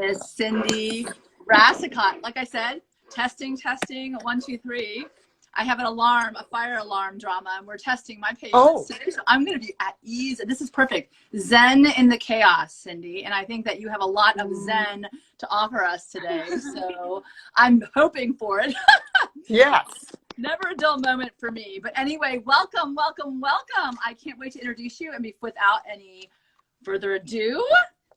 is Cindy Rasicot. Like I said, testing, 1, 2, 3. I have an alarm, a fire alarm drama, and we're testing my patience today. So I'm going to be at ease. And this is perfect. Zen in the chaos, Cindy. And I think that you have a lot of Zen to offer us today. So I'm hoping for it. Yes. Never a dull moment for me. But anyway, welcome, welcome, welcome. I can't wait to introduce you. And without any further ado,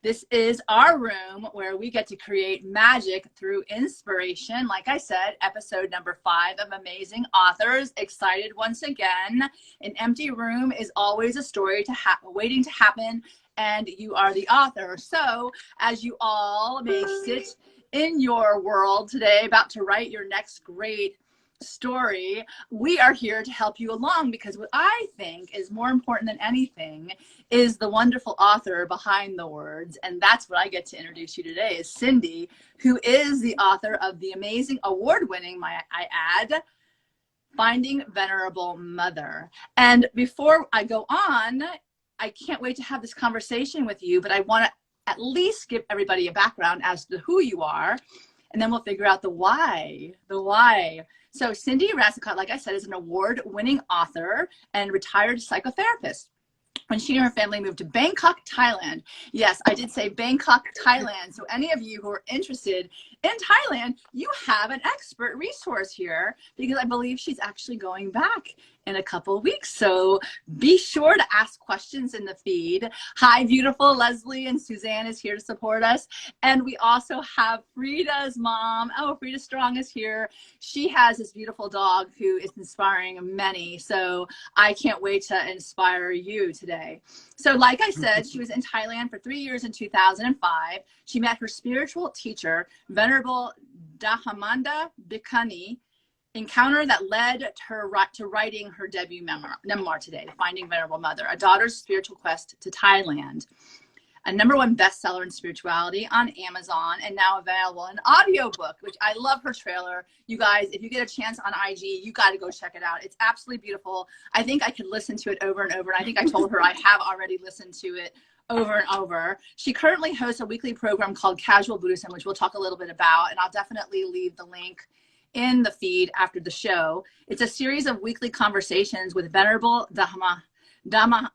this is our room where we get to create magic through inspiration. Like I said, episode number 5 of Amazing Authors. Excited once again. An empty room is always a story waiting to happen, and you are the author. So as you all may sit in your world today about to write your next great story, we are here to help you along, because what I think is more important than anything is the wonderful author behind the words. And that's what I get to introduce you today, is Cindy, who is the author of the amazing award-winning, I add, Finding Venerable Mother. And before I go on, I can't wait to have this conversation with you, but I want to at least give everybody a background as to who you are, and then we'll figure out the why. So Cindy Rasicot, like I said, is an award-winning author and retired psychotherapist. When she and her family moved to Bangkok, Thailand. Yes, I did say Bangkok, Thailand. So any of you who are interested in Thailand, you have an expert resource here, because I believe she's actually going back in a couple of weeks. So be sure to ask questions in the feed. Hi, beautiful Leslie, and Suzanne is here to support us. And we also have Frida's mom. Oh, Frida Strong is here. She has this beautiful dog who is inspiring many. So I can't wait to inspire you today. So like I said, she was in Thailand for 3 years in 2005. She met her spiritual teacher, Venerable Dahamanda Bhikkhuni, encounter that led to her to writing her debut memoir today, Finding Venerable Mother, a daughter's spiritual quest to Thailand. A #1 bestseller in spirituality on Amazon, and now available in audiobook, which I love her trailer. You guys, if you get a chance on IG, you got to go check it out. It's absolutely beautiful. I think I could listen to it over and over. And I think I told her I have already listened to it over and over. She currently hosts a weekly program called Casual Buddhism, which we'll talk a little bit about. And I'll definitely leave the link in the feed after the show. It's a series of weekly conversations with Venerable Dhammananda.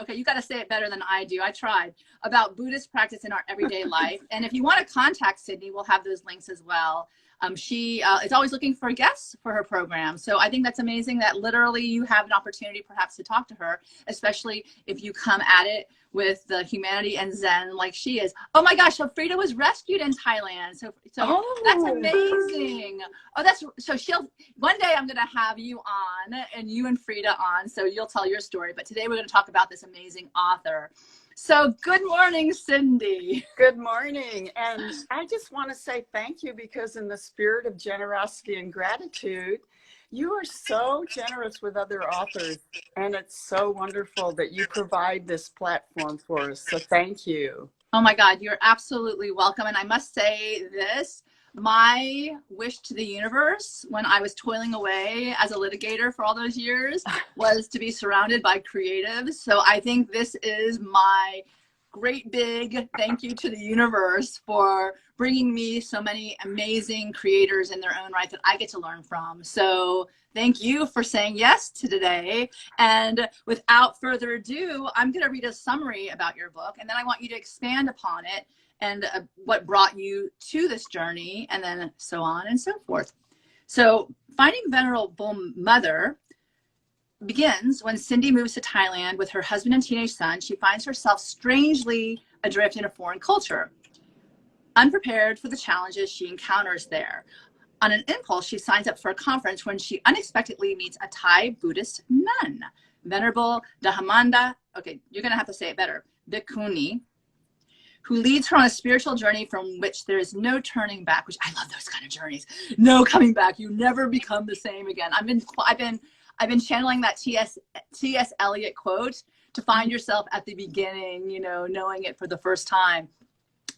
Okay, you got to say it better than I do. I tried. About Buddhist practice in our everyday life. And if you want to contact Sydney, we'll have those links as well. She is always looking for guests for her program. So I think that's amazing that literally you have an opportunity perhaps to talk to her, especially if you come at it with the humanity and Zen like she is. Oh my gosh, so Frida was rescued in Thailand. So that's amazing. One day I'm gonna have you on, and you and Frida on, so you'll tell your story. But today we're gonna talk about this amazing author. So good morning, Cindy. Good morning. And I just want to say thank you, because in the spirit of generosity and gratitude, you are so generous with other authors. And it's so wonderful that you provide this platform for us. So thank you. Oh my God, you're absolutely welcome. And I must say this, my wish to the universe when I was toiling away as a litigator for all those years was to be surrounded by creatives. So I think this is my great big thank you to the universe for bringing me so many amazing creators in their own right that I get to learn from. So thank you for saying yes to today. And without further ado, I'm going to read a summary about your book, and then I want you to expand upon it and what brought you to this journey, and then so on and so forth. So Finding Venerable Mother begins when Cindy moves to Thailand with her husband and teenage son. She finds herself strangely adrift in a foreign culture, unprepared for the challenges she encounters there. On an impulse, she signs up for a conference when she unexpectedly meets a Thai Buddhist nun, Venerable Dahamanda, okay, you're gonna have to say it better, Bhikkhuni, who leads her on a spiritual journey from which there is no turning back, which I love those kind of journeys. No coming back. You never become the same again. I've been channeling that T.S. Eliot quote, to find yourself at the beginning, you know, knowing it for the first time.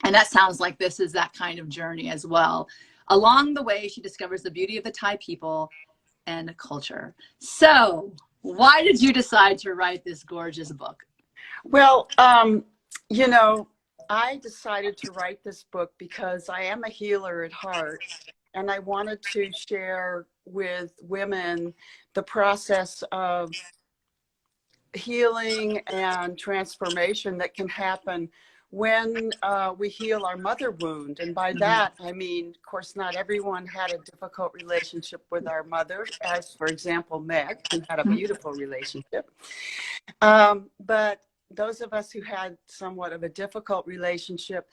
And that sounds like this is that kind of journey as well. Along the way, she discovers the beauty of the Thai people and culture. So why did you decide to write this gorgeous book? Well, you know, I decided to write this book because I am a healer at heart, and I wanted to share with women the process of healing and transformation that can happen when we heal our mother wound. And by that, I mean, of course, not everyone had a difficult relationship with our mother, as, for example, Meg, who had a beautiful relationship. But those of us who had somewhat of a difficult relationship,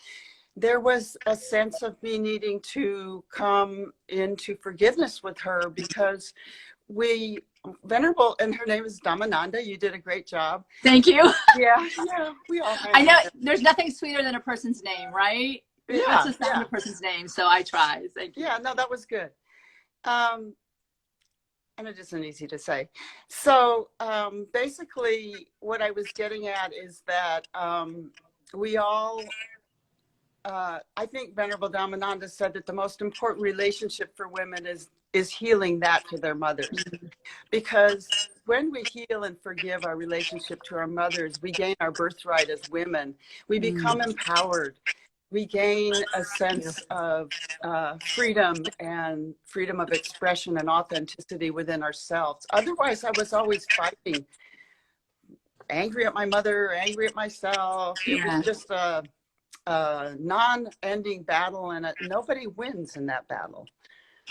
there was a sense of me needing to come into forgiveness with her, because Venerable, and her name is Dhammananda. You did a great job. Thank you. Yeah, we all. I know there's nothing sweeter than a person's name, right? Yeah, That's the sound of a person's name. So I try. Thank you. Yeah, no, that was good. And it isn't easy to say. So basically, what I was getting at is that we all. I think Venerable Dhammananda said that the most important relationship for women is healing that to their mothers. Because when we heal and forgive our relationship to our mothers, we gain our birthright as women. We become empowered. We gain a sense of freedom and freedom of expression and authenticity within ourselves. Otherwise, I was always fighting, angry at my mother, angry at myself. It was just a non-ending battle, and nobody wins in that battle.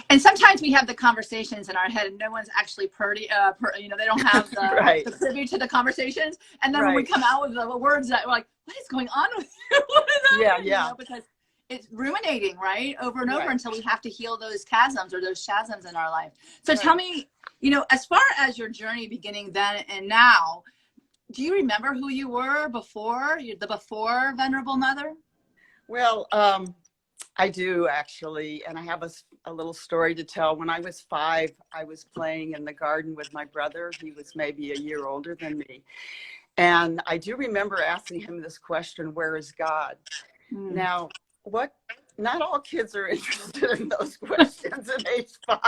And sometimes we have the conversations in our head and no one's actually they don't have the, the privy to the conversations. And then when we come out with the words that we're like, what is going on with you? What is happening? You know, because it's ruminating, right? Over and over until we have to heal those chasms or those chasms in our life. So tell me, as far as your journey beginning then and now, do you remember who you were before, the before Venerable Mother? Well, I do, actually, and I have a little story to tell. When I was 5, I was playing in the garden with my brother. He was maybe a year older than me. And I do remember asking him this question, where is God? Now, not all kids are interested in those questions at age 5.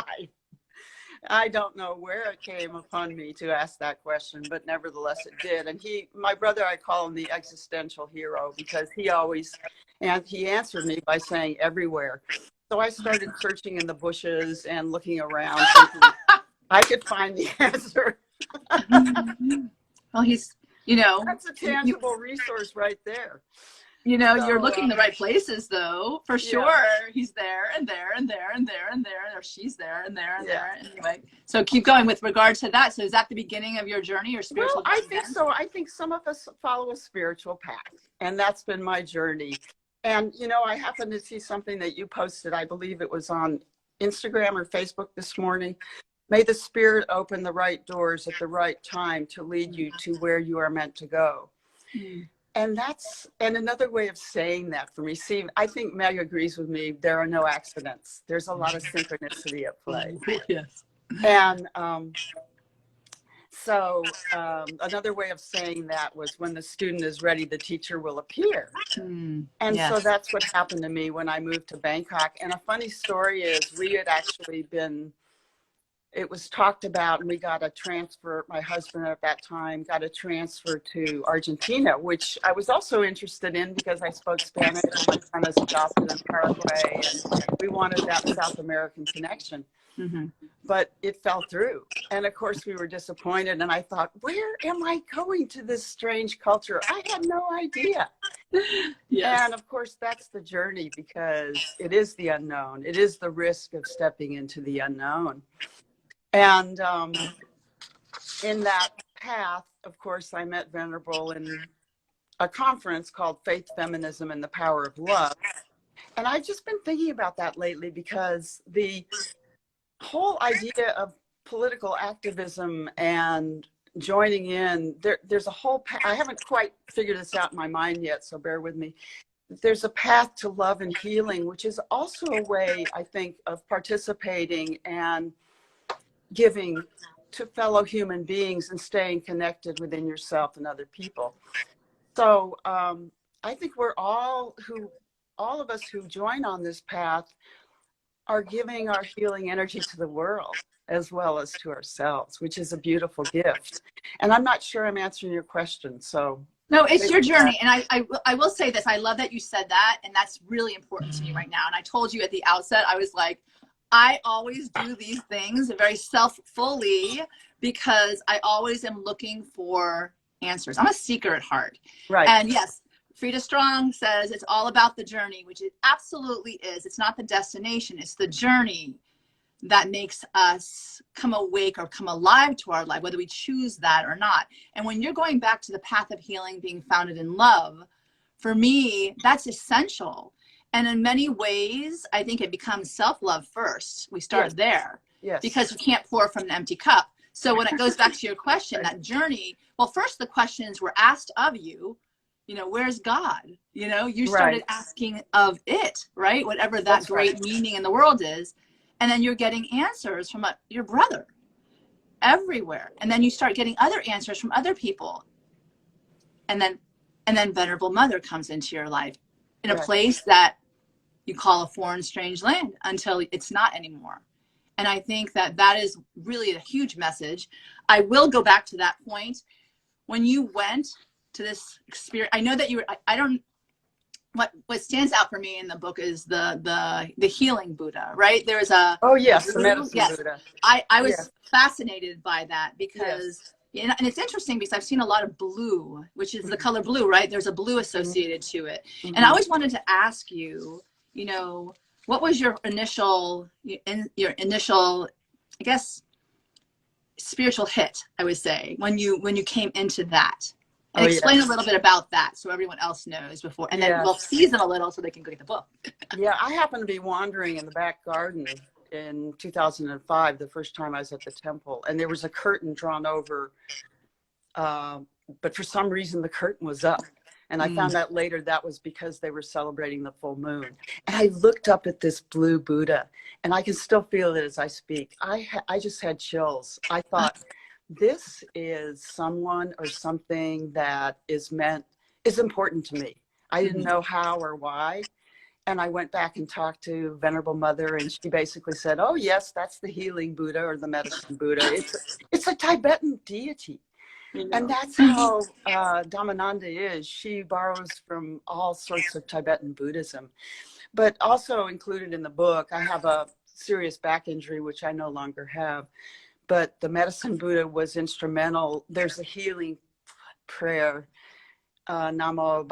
I don't know where it came upon me to ask that question, but nevertheless it did. And my brother, I call him the existential hero, because he answered me by saying everywhere. So I started searching in the bushes and looking around, thinking I could find the answer. Well, that's a tangible resource right there. You're looking the right places, though, for sure. He's there and there and there and there and there, or she's there and there and there. Anyway, so keep going with regards to that. So is that the beginning of your journey or spiritual journey? I think so. I think some of us follow a spiritual path, and that's been my journey. And, I happened to see something that you posted. I believe it was on Instagram or Facebook this morning. May the Spirit open the right doors at the right time to lead you to where you are meant to go. And another way of saying that for me. See, I think Meg agrees with me. There are no accidents. There's a lot of synchronicity at play. Yes. And so another way of saying that was, when the student is ready, the teacher will appear. And so that's what happened to me when I moved to Bangkok. And a funny story is, we had actually it was talked about, and we got a transfer. My husband at that time got a transfer to Argentina, which I was also interested in because I spoke Spanish. My son is adopted in Paraguay, and we wanted that South American connection. But it fell through. And of course, we were disappointed. And I thought, where am I going to this strange culture? I had no idea. And of course, that's the journey, because it is the unknown. It is the risk of stepping into the unknown. And in that path, of course, I met Venerable in a conference called Faith, Feminism, and the Power of Love. And I've just been thinking about that lately, because the whole idea of political activism and joining in, there's a whole I haven't quite figured this out in my mind yet, so bear with me. There's a path to love and healing, which is also a way, I think, of participating and giving to fellow human beings and staying connected within yourself and other people. So I think all of us who join on this path are giving our healing energy to the world as well as to ourselves, which is a beautiful gift. And I'm not sure I'm answering your question, so No, it's your journey. And I will say this. I love that you said that. And that's really important to me right now. And I told you at the outset, I was like, I always do these things very self-fully because I always am looking for answers. I'm a seeker at heart. Right. And yes, Frida Strong says it's all about the journey, which it absolutely is. It's not the destination. It's the journey that makes us come awake or come alive to our life, whether we choose that or not. And when you're going back to the path of healing being founded in love, for me, that's essential. And in many ways, I think it becomes self-love first. We start there because you can't pour from an empty cup. So when it goes back to your question, that journey, well, first the questions were asked of you, where's God? You started asking of it, right? Whatever that great meaning in the world is. And then you're getting answers from your brother everywhere. And then you start getting other answers from other people. And then Venerable Mother comes into your life in a place that you call a foreign, strange land until it's not anymore. And I think that is really a huge message. I will go back to that point. When you went to this experience, I know that you were, I don't, what stands out for me in the book is the healing Buddha, right? There's a the medicine Buddha. I was fascinated by that because and it's interesting because I've seen a lot of blue, which is the color blue, right? There's a blue associated to it. And I always wanted to ask you, what was your initial, I guess, spiritual hit, I would say, when you came into that? And explain a little bit about that so everyone else knows before, and then we'll season a little so they can go get the book. I happened to be wandering in the back garden in 2005, the first time I was at the temple, and there was a curtain drawn over, but for some reason the curtain was up. And I found out later that was because they were celebrating the full moon. And I looked up at this blue Buddha, and I can still feel it as I speak. I just had chills. I thought, this is someone or something that is important to me. I didn't know how or why. And I went back and talked to Venerable Mother, and she basically said, oh yes, that's the healing Buddha or the medicine Buddha. It's a Tibetan deity. And that's how Dhammananda is. She borrows from all sorts of Tibetan Buddhism. But also included in the book, I have a serious back injury, which I no longer have. But the medicine Buddha was instrumental. There's a healing prayer, Namo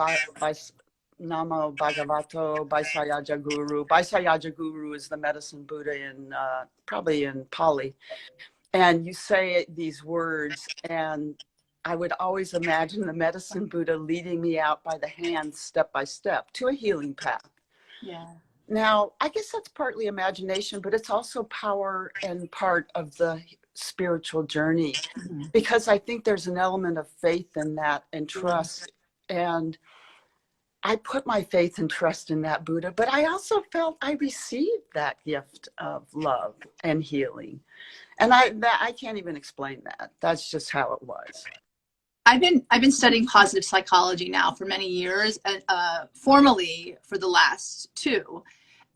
Bhagavato Baisayaja Guru. Baisayaja Guru is the medicine Buddha probably in Pali. And you say these words, and I would always imagine the medicine Buddha leading me out by the hand, step by step, to a healing path. Yeah. Now, I guess that's partly imagination, but it's also power and part of the spiritual journey, because I think there's an element of faith in that and trust. And I put my faith and trust in that Buddha, but I also felt I received that gift of love and healing. And I can't even explain that. That's just how it was. I've been studying positive psychology now for many years, and formally for the last 2.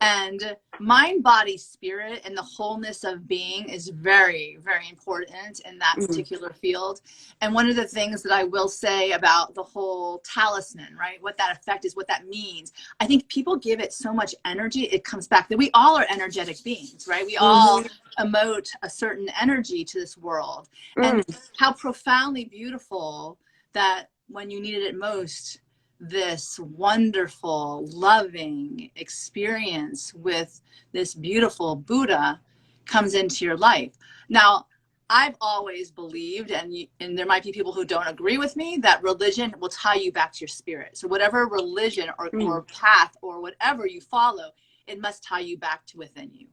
And mind, body, spirit, and the wholeness of being is very, very important in that particular field. And one of the things that I will say about the whole talisman, right, what that effect is, what that means, I think people give it so much energy, it comes back that we all are energetic beings, right? We all emote a certain energy to this world. And how profoundly beautiful that when you needed it most, this wonderful, loving experience with this beautiful Buddha comes into your life. Now, I've always believed, and there might be people who don't agree with me, that religion will tie you back to your spirit. So whatever religion or path or whatever you follow, it must tie you back to within you.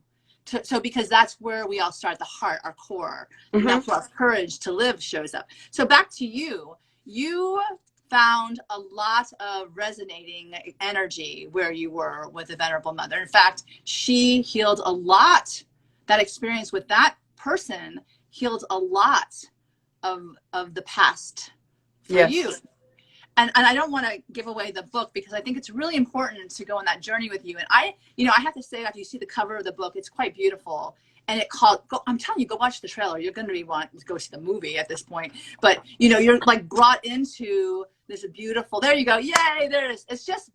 So because that's where we all start, the heart, our core, and that's where our courage to live shows up. So back to you. You found a lot of resonating energy where you were with the Venerable Mother. In fact, she healed a lot. That experience with that person healed a lot of the past for you. And I don't want to give away the book because I think it's really important to go on that journey with you. And I have to say, after you see the cover of the book, it's quite beautiful. And I'm telling you, go watch the trailer. You're going to want to go see the movie at this point. But, you're like brought into There's a beautiful, there you go. Yay, there it is. It's just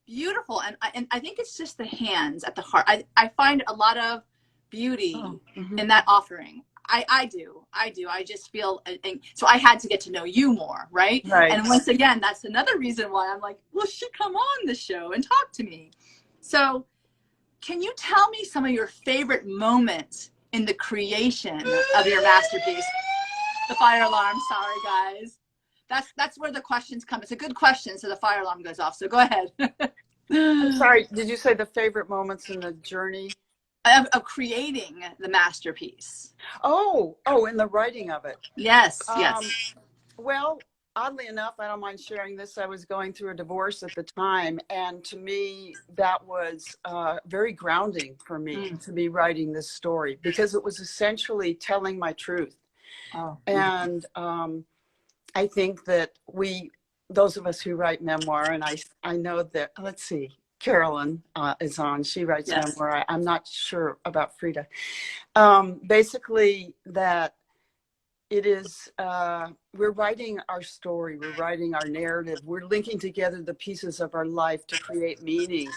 beautiful. And I think it's just the hands at the heart. I find a lot of beauty in that offering. I do. I just feel, so I had to get to know you more, right? Right. And once again, that's another reason why I'm like, well, she come on the show and talk to me. So can you tell me some of your favorite moments in the creation of your masterpiece? The fire alarm, sorry guys. That's where the questions come. It's a good question, so the fire alarm goes off. So go ahead. I'm sorry, did you say the favorite moments in the journey? Of creating the masterpiece. Oh, in the writing of it. Yes, yes. Well, oddly enough, I don't mind sharing this. I was going through a divorce at the time, and to me, that was very grounding for me to be writing this story, because it was essentially telling my truth. And I think that those of us who write memoir, and I know that, let's see, Carolyn is on. She writes memoir. I'm not sure about Frida. Basically, that it is, we're writing our story. We're writing our narrative. We're linking together the pieces of our life to create meaning.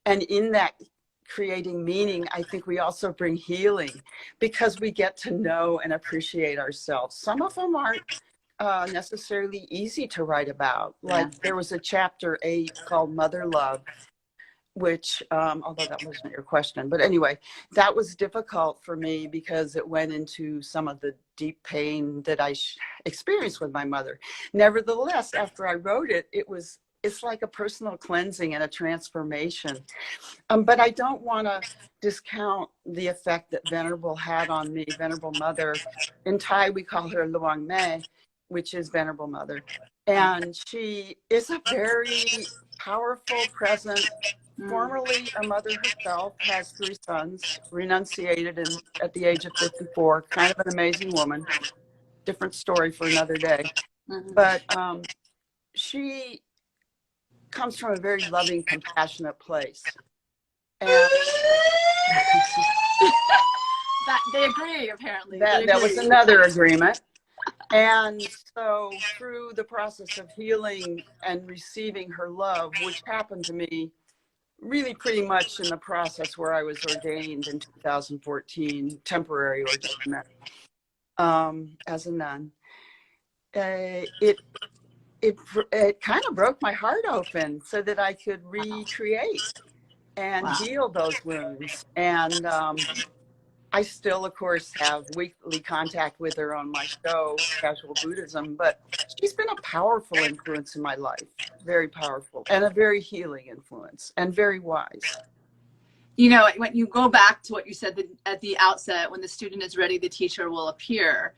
And in that creating meaning, I think we also bring healing, because we get to know and appreciate ourselves. Some of them aren't necessarily easy to write about. Like there was a chapter 8 called Mother Love, which, although that wasn't your question, but anyway, that was difficult for me because it went into some of the deep pain that I experienced with my mother. Nevertheless, after I wrote it, it's like a personal cleansing and a transformation. But I don't want to discount the effect that Venerable had on me. Venerable Mother, in Thai we call her Luang Me, which is Venerable Mother. And she is a very powerful, present, formerly a mother herself, has 3 sons, renunciated at the age of 54, kind of an amazing woman. Different story for another day. But she comes from a very loving, compassionate place. And that they agree, apparently. That was another agreement. And so through the process of healing and receiving her love, which happened to me really pretty much in the process where I was ordained in 2014, temporary ordainment as a nun, it kind of broke my heart open so that I could recreate and heal those wounds. And I still, of course, have weekly contact with her on my show, Casual Buddhism, but she's been a powerful influence in my life, very powerful, and a very healing influence, and very wise. You know, when you go back to what you said at the outset, when the student is ready, the teacher will appear.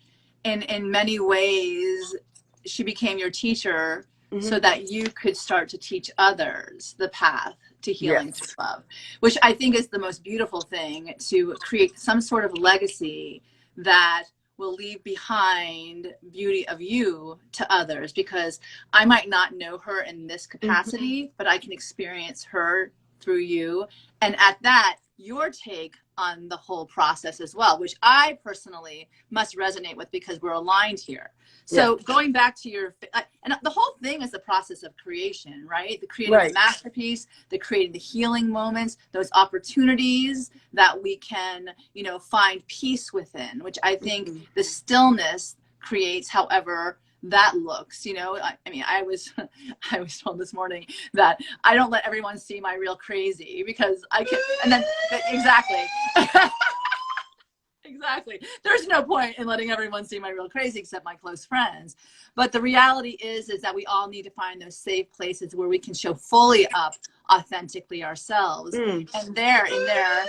And in many ways, she became your teacher so that you could start to teach others the path to healing through love, which I think is the most beautiful thing, to create some sort of legacy that will leave behind beauty of you to others, because I might not know her in this capacity, but I can experience her through you. And at that, your take on the whole process as well, which I personally must resonate with because we're aligned here. So going back to your, and the whole thing is the process of creation, right? The creating the masterpiece, the creating the healing moments, those opportunities that we can, you know, find peace within, which I think the stillness creates, however that looks. You know, I mean, I was told this morning that I don't let everyone see my real crazy, because I can, and then exactly. Exactly. There's no point in letting everyone see my real crazy except my close friends. But the reality is that we all need to find those safe places where we can show fully up authentically ourselves. And there, in there,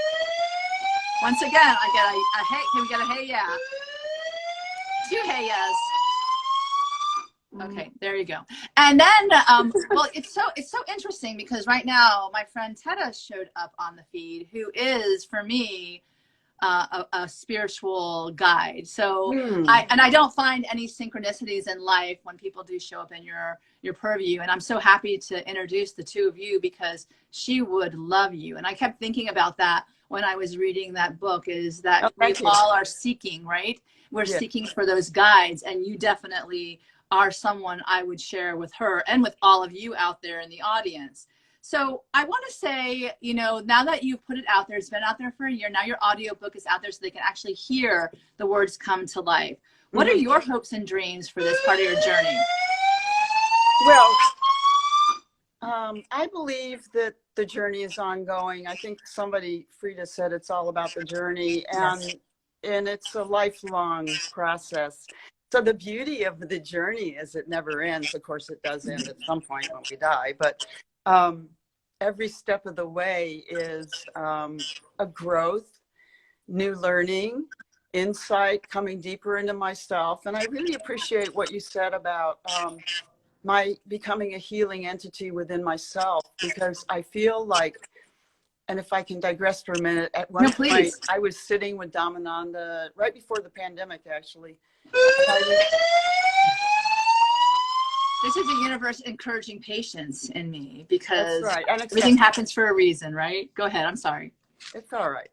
once again, I get a hey, can we get a hey, yeah? 2 hey, yes. Okay, there you go. And then, well, it's so interesting because right now my friend Tetta showed up on the feed, who is, for me, a spiritual guide. So I don't find any synchronicities in life when people do show up in your purview. And I'm so happy to introduce the 2 of you, because she would love you. And I kept thinking about that when I was reading that book, is that we all are seeking, right? We're seeking for those guides, and you definitely are someone I would share with her and with all of you out there in the audience. So I want to say, you know, now that you've put it out there, it's been out there for a year. Now your audiobook is out there so they can actually hear the words come to life. What are your hopes and dreams for this part of your journey? Well, I believe that the journey is ongoing. I think Frida said it's all about the journey, and it's a lifelong process. So the beauty of the journey is it never ends. Of course, it does end at some point when we die, but every step of the way is a growth, new learning, insight, coming deeper into myself. And I really appreciate what you said about my becoming a healing entity within myself, because I feel like, and if I can digress for a minute, at one point I was sitting with Damananda right before the pandemic, actually. This is the universe encouraging patience in me, because that's right. Everything happens for a reason, right? Go ahead. I'm sorry. It's all right.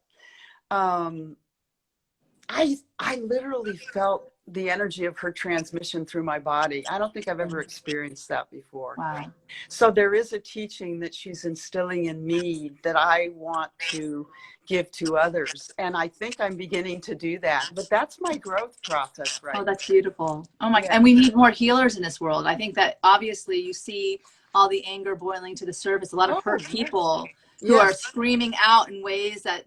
I literally felt the energy of her transmission through my body. I don't think I've ever experienced that before. Wow. So there is a teaching that she's instilling in me that I want to give to others. And I think I'm beginning to do that. But that's my growth process, right? Oh, that's beautiful. Oh my, and we need more healers in this world. I think that obviously you see all the anger boiling to the surface, a lot of hurt people who are screaming out in ways that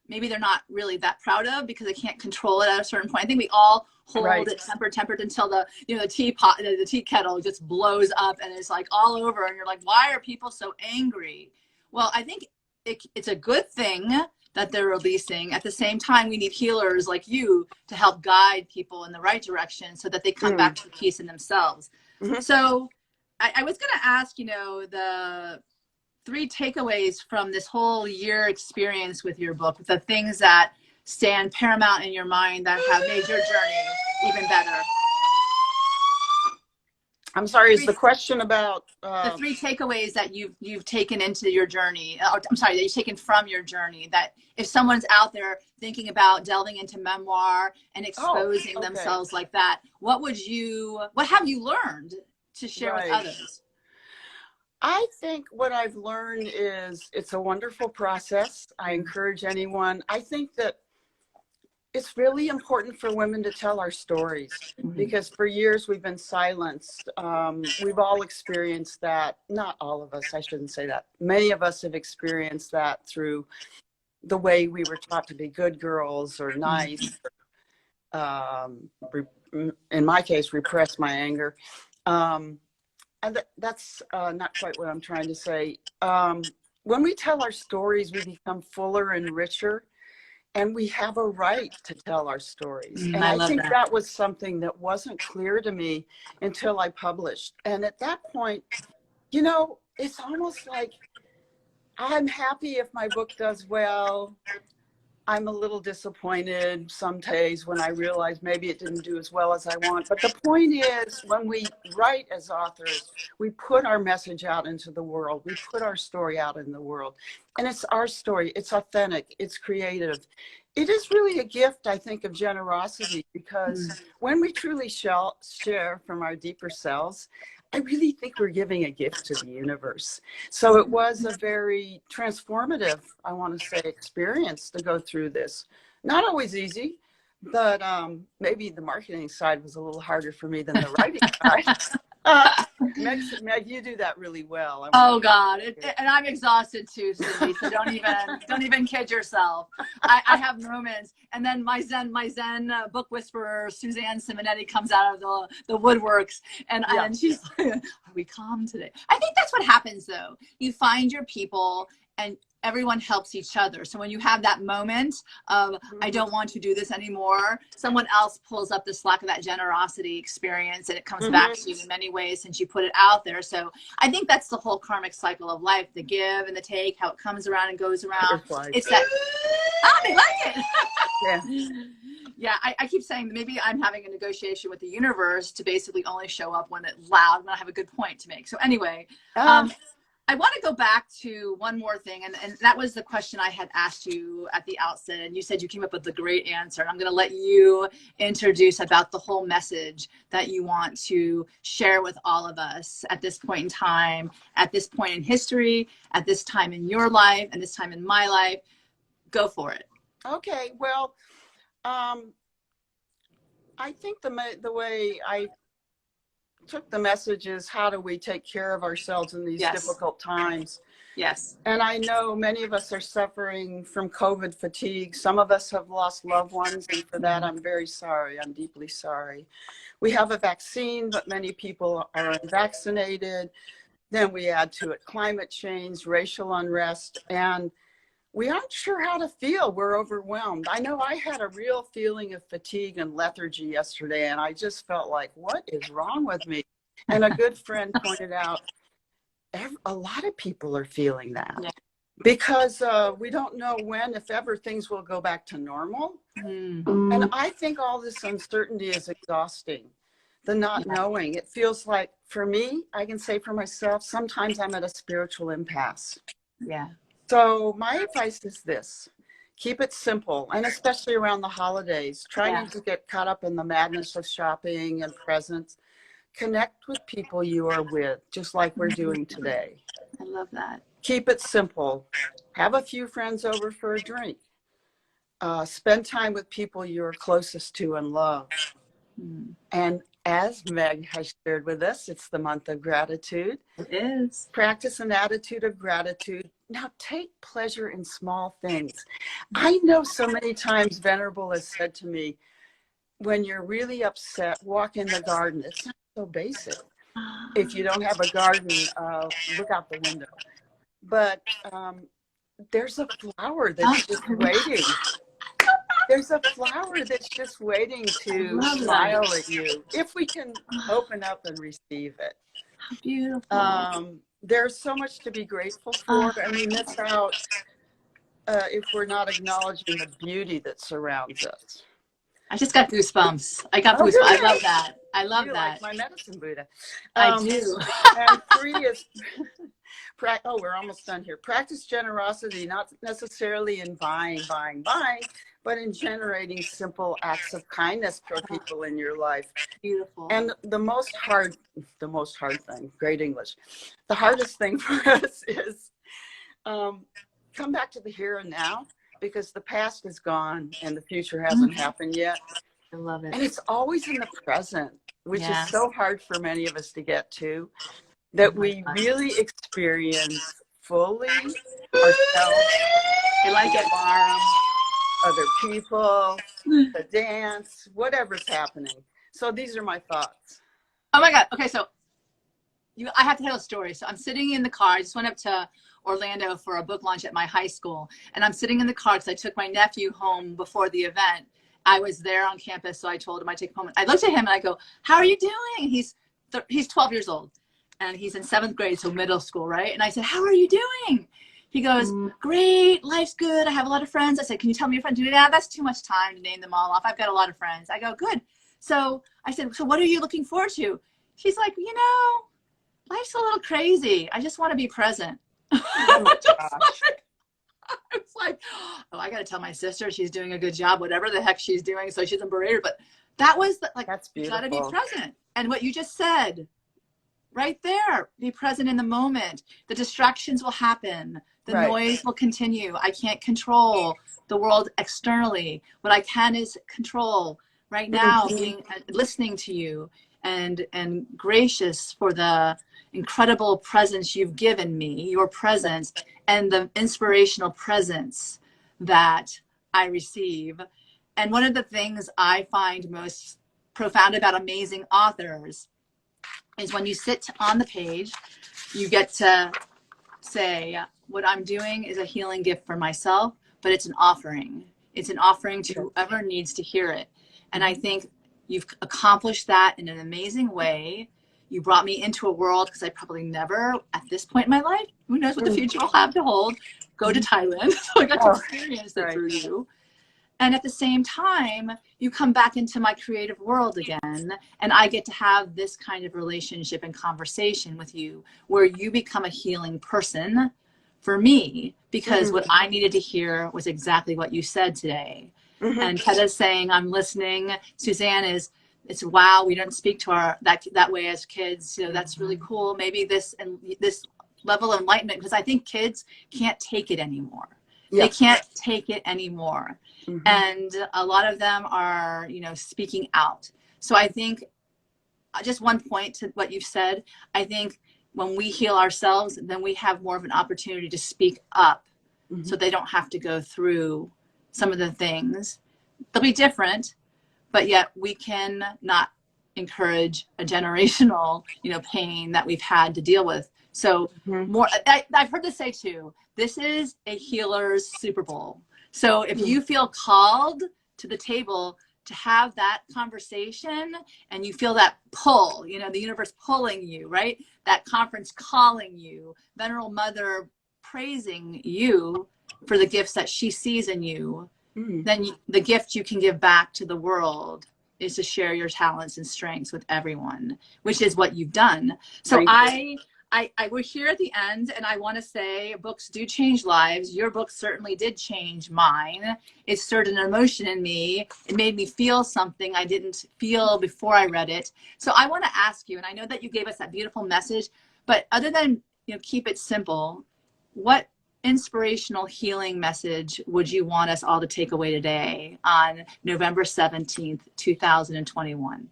maybe they're not really that proud of because they can't control it at a certain point. I think we all hold it tempered until the teapot, the tea kettle just blows up and it's like all over, and you're like, why are people so angry? Well, I think it's a good thing that they're releasing. At the same time, we need healers like you to help guide people in the right direction so that they come back to peace in themselves. So I was going to ask, the 3 takeaways from this whole year experience with your book, the things that stand paramount in your mind that have made your journey even better. I'm sorry, is the question about the 3 takeaways that you've taken into your journey? I'm sorry, that you've taken from your journey, that if someone's out there thinking about delving into memoir and exposing themselves like that, what have you learned to share with others? I think what I've learned is it's a wonderful process. I encourage anyone. I think that it's really important for women to tell our stories, because for years we've been silenced. We've all experienced that. Not all of us, I shouldn't say that. Many of us have experienced that through the way we were taught to be good girls or nice. In my case, repress my anger. And that's not quite what I'm trying to say. When we tell our stories, we become fuller and richer. And we have a right to tell our stories. And I think that was something that wasn't clear to me until I published. And at that point, it's almost like I'm happy if my book does well. I'm a little disappointed some days when I realize maybe it didn't do as well as I want. But the point is, when we write as authors, we put our message out into the world. We put our story out in the world. And it's our story. It's authentic. It's creative. It is really a gift, I think, of generosity, because when we truly share from our deeper selves, I really think we're giving a gift to the universe. So it was a very transformative, I want to say, experience to go through this. Not always easy, but maybe the marketing side was a little harder for me than the writing side. Meg, you do that really well. Oh God, and I'm exhausted too, Cindy. So don't even kid yourself. I have moments, and then my Zen book whisperer Suzanne Simonetti comes out of the woodworks, and she's like, "Are we calm today?" I think that's what happens, though. You find your people, and everyone helps each other. So when you have that moment of, I don't want to do this anymore, someone else pulls up the slack of that generosity experience, and it comes back to you in many ways since you put it out there. So I think that's the whole karmic cycle of life, the give and the take, how it comes around and goes around. It's that, they like it. Yeah, I keep saying maybe I'm having a negotiation with the universe to basically only show up when it's loud, when I have a good point to make. So anyway, I want to go back to one more thing, and that was the question I had asked you at the outset, and you said you came up with a great answer. And I'm going to let you introduce about the whole message that you want to share with all of us at this point in time, at this point in history, at this time in your life, and this time in my life. Go for it. Okay, well, I think the way I took the message is, how do we take care of ourselves in these difficult times? Yes. And I know many of us are suffering from COVID fatigue. Some of us have lost loved ones, and for that, I'm very sorry. I'm deeply sorry. We have a vaccine, but many people are unvaccinated. Then we add to it climate change, racial unrest, and we aren't sure how to feel. We're overwhelmed. I know I had a real feeling of fatigue and lethargy yesterday, and I just felt like, what is wrong with me? And a good friend pointed out, a lot of people are feeling that, because we don't know when, if ever, things will go back to normal. And I think all this uncertainty is exhausting. The not knowing. It feels like, for me, I can say for myself, sometimes I'm at a spiritual impasse. Yeah. So my advice is this: keep it simple, and especially around the holidays, try not to get caught up in the madness of shopping and presents. Connect with people you are with, just like we're doing today. I love that. Keep it simple. Have a few friends over for a drink. Spend time with people you are closest to and love. And as Meg has shared with us, it's the month of gratitude. It is. Practice an attitude of gratitude. Now take pleasure in small things. I know so many times Venerable has said to me, when you're really upset, walk in the garden. It's not so basic. If you don't have a garden, look out the window. But there's a flower that's just waiting. There's a flower that's just waiting to smile at you, if we can open up and receive it. How beautiful. There's so much to be grateful for, and we miss out if we're not acknowledging the beauty that surrounds us. I just got goosebumps. I got goosebumps. Really? I love that. I love that. Like my medicine Buddha. I do. And 3 is, we're almost done here. Practice generosity, not necessarily in buying, but in generating simple acts of kindness for people in your life. Beautiful. And the most hard thing, great English, the hardest thing for us is come back to the here and now, because the past is gone and the future hasn't happened yet. I love it. And it's always in the present, which is so hard for many of us to get to, that we really experience fully ourselves. I like it. Other people, the dance, whatever's happening. So these are my thoughts. Oh my God. Okay, so I have to tell a story. So I'm sitting in the car. I just went up to Orlando for a book launch at my high school. And I'm sitting in the car because I took my nephew home before the event. I was there on campus, so I told him I take him home. I looked at him and I go, how are you doing? He's 12 years old and he's in 7th grade, so middle school, right? And I said, how are you doing? He goes, great, life's good. I have a lot of friends. I said, can you tell me your friends? Yeah, that's too much time to name them all off. I've got a lot of friends. I go, good. So I said, so what are you looking forward to? She's like, life's a little crazy. I just want to be present. Oh my gosh. I was like, oh, I got to tell my sister she's doing a good job, whatever the heck she's doing, so she doesn't berate her. But that was that's beautiful. Got to be present. And what you just said, right there, be present in the moment. The distractions will happen. The noise will continue. I can't control the world externally. What I can is control right now, being listening to you and gracious for the incredible presence you've given me, your presence, and the inspirational presence that I receive. And one of the things I find most profound about amazing authors is when you sit on the page, you get to say, what I'm doing is a healing gift for myself, but it's an offering. It's an offering to whoever needs to hear it. And I think you've accomplished that in an amazing way. You brought me into a world, because I probably never, at this point in my life, who knows what the future will have to hold, go to Thailand. So I got to experience it through you. And at the same time, you come back into my creative world again, and I get to have this kind of relationship and conversation with you where you become a healing person for me, because what I needed to hear was exactly what you said today. And Keda's saying, I'm listening. Suzanne is, it's wow, we don't speak to our that way as kids. You know, that's really cool. Maybe this level of enlightenment, because I think kids can't take it anymore. They can't take it anymore. And a lot of them are, you know, speaking out. So I think, just one point to what you've said, I think when we heal ourselves, then we have more of an opportunity to speak up, so they don't have to go through some of the things. They'll be different, but yet we can not encourage a generational, you know, pain that we've had to deal with. So I've heard this say too, this is a healer's Super Bowl. So if you feel called to the table to have that conversation, and you feel that pull, you know, the universe pulling you, right? That conference calling you, Venerable Mother praising you for the gifts that she sees in you, then the gift you can give back to the world is to share your talents and strengths with everyone, which is what you've done. So we're here at the end, and I want to say books do change lives. Your book certainly did change mine. It stirred an emotion in me. It made me feel something I didn't feel before I read it. So I want to ask you, and I know that you gave us that beautiful message, but other than, you know, keep it simple, what inspirational healing message would you want us all to take away today on November 17th, 2021?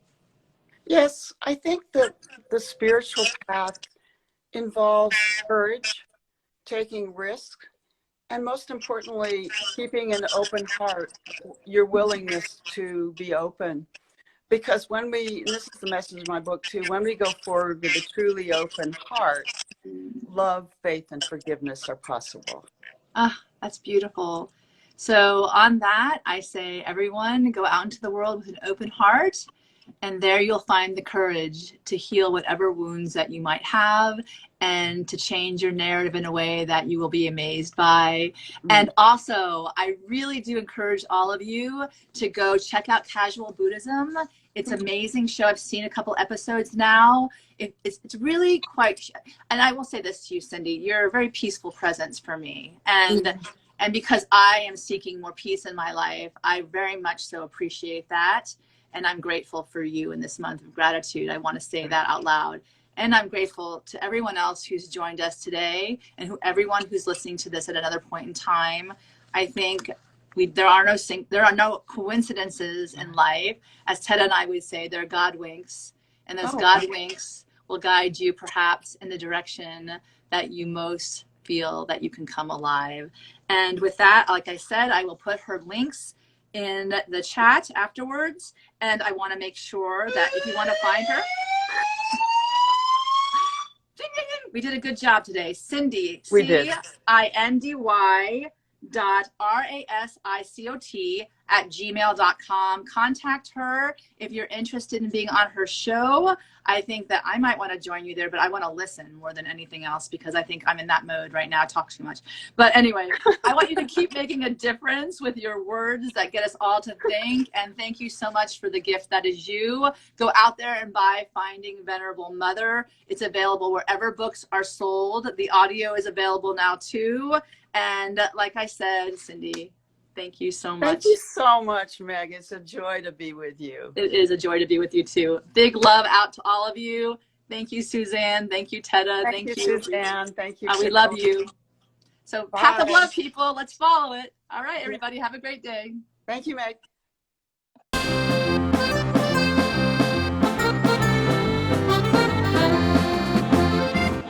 Yes, I think that the spiritual path involves courage, taking risk, and most importantly, keeping an open heart, your willingness to be open. Because when we, and this is the message of my book too, when we go forward with a truly open heart, love, faith, and forgiveness are possible. Ah, that's beautiful. So on that, I say, everyone, go out into the world with an open heart, and there you'll find the courage to heal whatever wounds that you might have, and to change your narrative in a way that you will be amazed by. And also, I really do encourage all of you to go check out Casual Buddhism. It's an amazing show. I've seen a couple episodes now. It's really quite, and I will say this to you, Cindy, you're a very peaceful presence for me. And because I am seeking more peace in my life, I very much so appreciate that. And I'm grateful for you in this month of gratitude. I want to say that out loud. And I'm grateful to everyone else who's joined us today, and everyone who's listening to this at another point in time. I think there are no coincidences in life. As Ted and I would say, they're God winks. And those God winks will guide you perhaps in the direction that you most feel that you can come alive. And with that, like I said, I will put her links in the chat afterwards. And I want to make sure that if you want to find her, we did a good job today. Cindy, cindy.rasicot@gmail.com. Contact her if you're interested in being on her show. I think that I might want to join you there, but I want to listen more than anything else, because I think I'm in that mode right now. I talk too much. But anyway, I want you to keep making a difference with your words that get us all to think. And thank you so much for the gift that is you. Go out there and buy Finding Venerable Mother. It's available wherever books are sold. The audio is available now too. And like I said, Cindy, thank you so much. Thank you so much, Meg. It's a joy to be with you. It is a joy to be with you too. Big love out to all of you. Thank you, Suzanne. Thank you, Teda. Thank you, Suzanne. Thank you. We love you. So Bye. path of love, people. Let's follow it. All right, everybody. Have a great day. Thank you, Meg.